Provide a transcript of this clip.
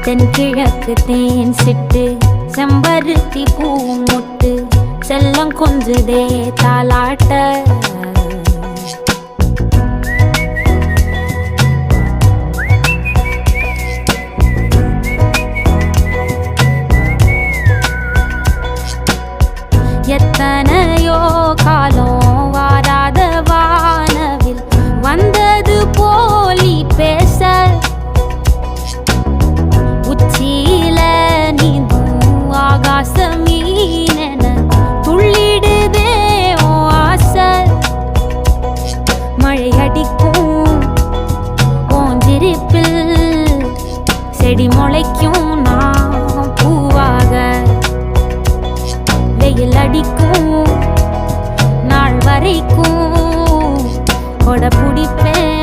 தென்கிழக்கு தேன் சிட்டு செம்பருத்தி பூ முட்டு செல்லம் கொஞ்சுதே தாலாட்ட எத்தனையோ காலம் வாராத வானவில் வந்தது போலி பேச உச்சியில நீந்தும் ஆகாச மீனென துள்ளிடுதே ஓ ஆசை மழை அடிக்கும் ஓஞ்சிருப்பில் செடி முளைக்கும் நான் பூவாக வெயில் அடிக்கும் நாள் வரைக்கும் கொடை பிடிப்பேன்